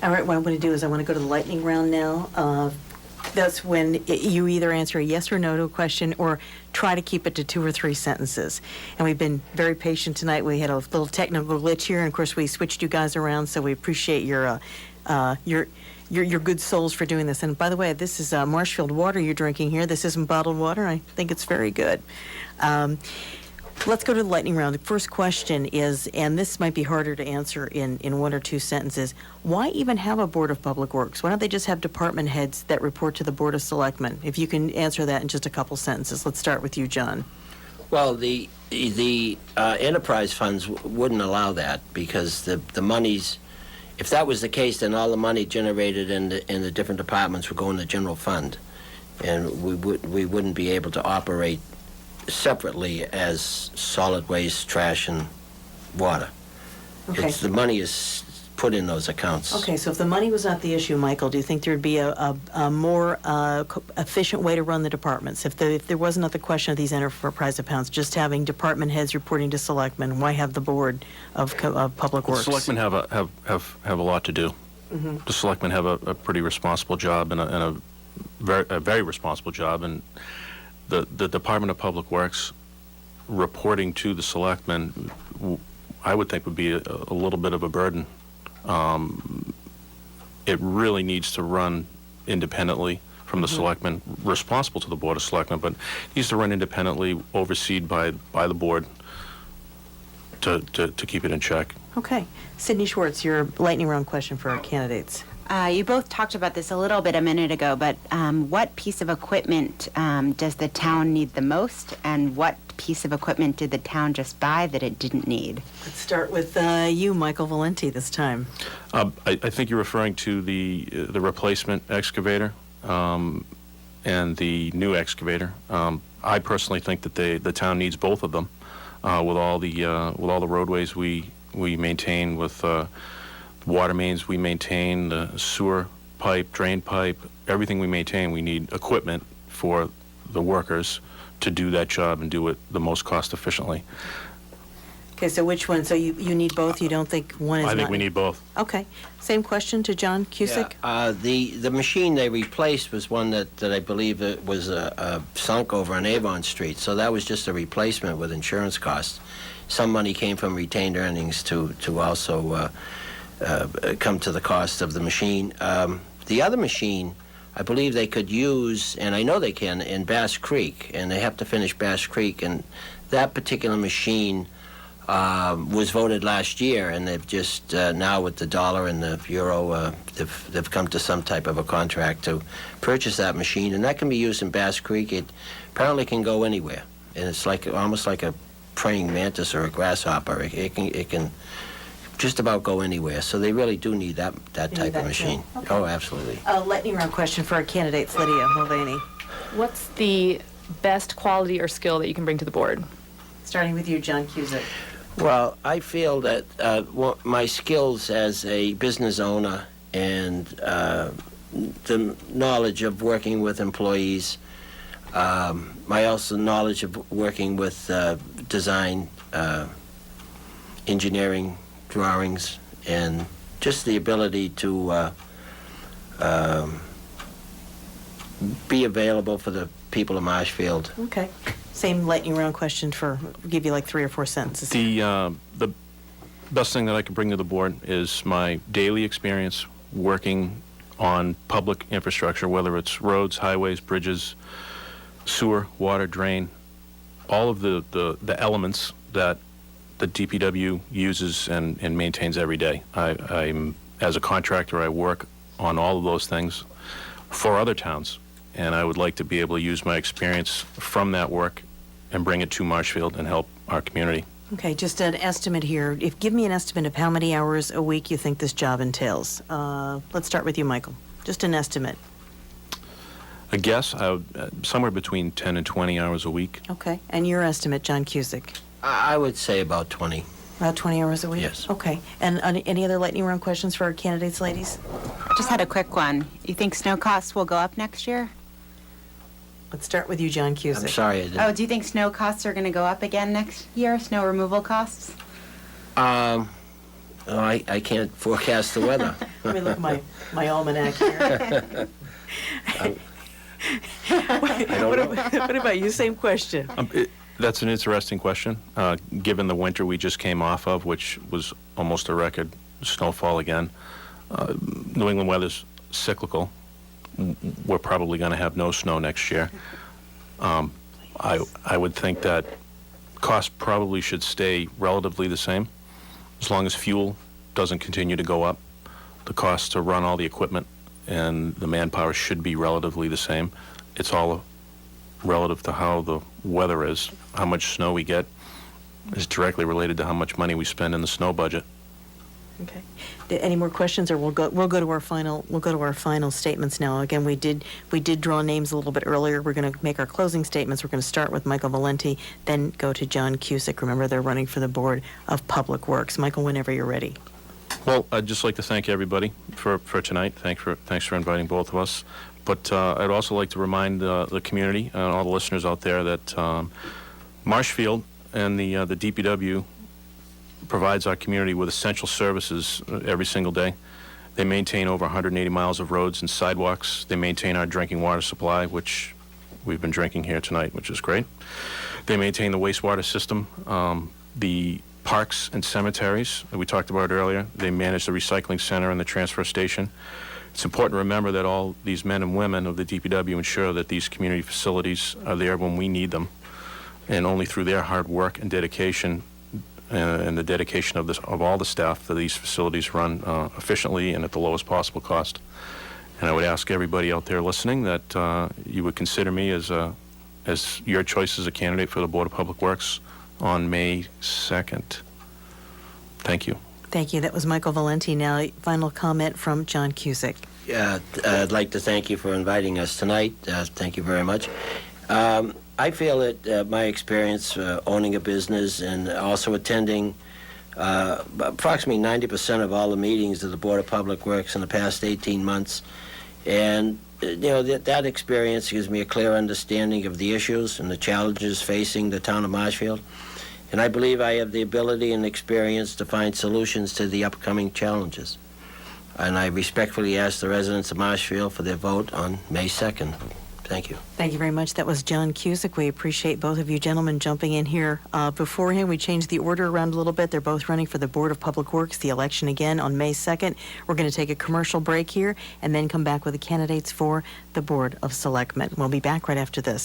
All right, what I'm going to do is I want to go to the lightning round now. That's when you either answer a yes or no to a question or try to keep it to 2 or 3 sentences. And we've been very patient tonight. We had a little technical glitch here, and of course we switched you guys around, so we appreciate your good souls for doing this. And by the way, this is Marshfield water you're drinking here. This isn't bottled water. I think it's very good. Let's go to the lightning round. The first question is, and this might be harder to answer in 1 or 2 sentences, why even have a Board of Public Works? Why don't they just have department heads that report to the Board of Selectmen? If you can answer that in just a couple sentences. Let's start with you, John. Well, the enterprise funds wouldn't allow that, because the monies, if that was the case, then all the money generated in the different departments would go in the general fund, and we wouldn't be able to operate separately as solid waste, trash, and water. Okay. The money is put in those accounts. Okay, so if the money was not the issue, Michael, do you think there would be a more efficient way to run the departments? If there wasn't the question of these enterprise accounts, just having department heads reporting to selectmen, why have the Board of Public Works? The selectmen have a lot to do. Mm-hmm. The selectmen have a pretty responsible job and a very responsible job, and the Department of Public Works reporting to the selectmen, I would think, would be a little bit of a burden. It really needs to run independently from the selectmen, responsible to the Board of Selectmen, but needs to run independently, overseen by the board to keep it in check. Okay. Sydney Schwartz, your lightning round question for our candidates. You both talked about this a little bit a minute ago, but what piece of equipment does the town need the most, and what piece of equipment did the town just buy that it didn't need? Let's start with you, Michael Valenti, this time. I think you're referring to the replacement excavator and the new excavator. I personally think that the town needs both of them with all the roadways we maintain, with water mains we maintain, the sewer pipe, drain pipe, everything we maintain. We need equipment for the workers to do that job and do it the most cost efficiently. Okay, so which one? So you need both? You don't think one is I think not? we need both. Okay. Same question to John Cusick? Yeah, the machine they replaced was one that I believe it was sunk over on Avon Street, so that was just a replacement with insurance costs. Some money came from retained earnings to also come to the cost of the machine. The other machine, I believe they could use, and I know they can, in Bass Creek, and they have to finish Bass Creek, and that particular machine was voted last year, and they've just now, with the dollar and the euro, they've come to some type of a contract to purchase that machine, and that can be used in Bass Creek. It apparently can go anywhere, and it's almost like a praying mantis or a grasshopper. It can just about go anywhere, so they really do need that type of machine. Okay. Oh, absolutely. A lightning round question for our candidates, Lydia Mulvaney. What's the best quality or skill that you can bring to the board? Starting with you, John Cusick. Well, I feel that my skills as a business owner and the knowledge of working with employees, my also knowledge of working with design, engineering, drawings, and just the ability to be available for the people of Marshfield. Okay. Same lightning round question give you like 3 or 4 sentences. The best thing that I can bring to the board is my daily experience working on public infrastructure, whether it's roads, highways, bridges, sewer, water, drain, all of the elements that the DPW uses and maintains every day. I'm as a contractor, I work on all of those things for other towns, and I would like to be able to use my experience from that work and bring it to Marshfield and help our community. Okay, just an estimate here. Give me an estimate of how many hours a week you think this job entails. Let's start with you, Michael. Just an estimate. I guess somewhere between 10 and 20 hours a week. Okay, and your estimate, John Cusick? I would say about 20. About 20 hours a week? Yes. Okay. And any other lightning round questions for our candidates, ladies? Just had a quick one. You think snow costs will go up next year? Let's start with you, John Cusick. I'm sorry, I didn't. Oh, do you think snow costs are going to go up again next year? Snow removal costs? Oh, I can't forecast the weather. Let me look at my almanac here. I don't know. What about you? Same question. That's an interesting question, given the winter we just came off of, which was almost a record snowfall again. New England weather's cyclical. We're probably going to have no snow next year. I would think that costs probably should stay relatively the same, as long as fuel doesn't continue to go up. The cost to run all the equipment and the manpower should be relatively the same. It's all relative to how the weather is. How much snow we get is directly related to how much money we spend in the snow budget. Okay. Any more questions, or we'll go to our final statements now. Again, we did draw names a little bit earlier. We're going to make our closing statements. We're going to start with Michael Valenti, then go to John Cusick. Remember, they're running for the Board of Public Works. Michael, whenever you're ready. Well, I'd just like to thank everybody for tonight. Thanks for inviting both of us. But I'd also like to remind the community and all the listeners out there that Marshfield and the DPW provides our community with essential services every single day. They maintain over 180 miles of roads and sidewalks. They maintain our drinking water supply, which we've been drinking here tonight, which is great. They maintain the wastewater system, the parks and cemeteries that we talked about earlier. They manage the recycling center and the transfer station. It's important to remember that all these men and women of the DPW ensure that these community facilities are there when we need them, and only through their hard work and dedication and the dedication of all the staff that these facilities run efficiently and at the lowest possible cost. And I would ask everybody out there listening that you would consider me as your choice as a candidate for the Board of Public Works on May 2nd. Thank you. Thank you. That was Michael Valenti. Now, final comment from John Cusick. I'd like to thank you for inviting us tonight. Thank you very much. I feel that my experience owning a business and also attending approximately 90% of all the meetings of the Board of Public Works in the past 18 months, and that experience gives me a clear understanding of the issues and the challenges facing the town of Marshfield. And I believe I have the ability and experience to find solutions to the upcoming challenges. And I respectfully ask the residents of Marshfield for their vote on May 2nd. Thank you. Thank you very much. That was John Cusick. We appreciate both of you gentlemen jumping in here. Beforehand, we changed the order around a little bit. They're both running for the Board of Public Works, the election again on May 2nd. We're going to take a commercial break here and then come back with the candidates for the Board of Selectmen. We'll be back right after this.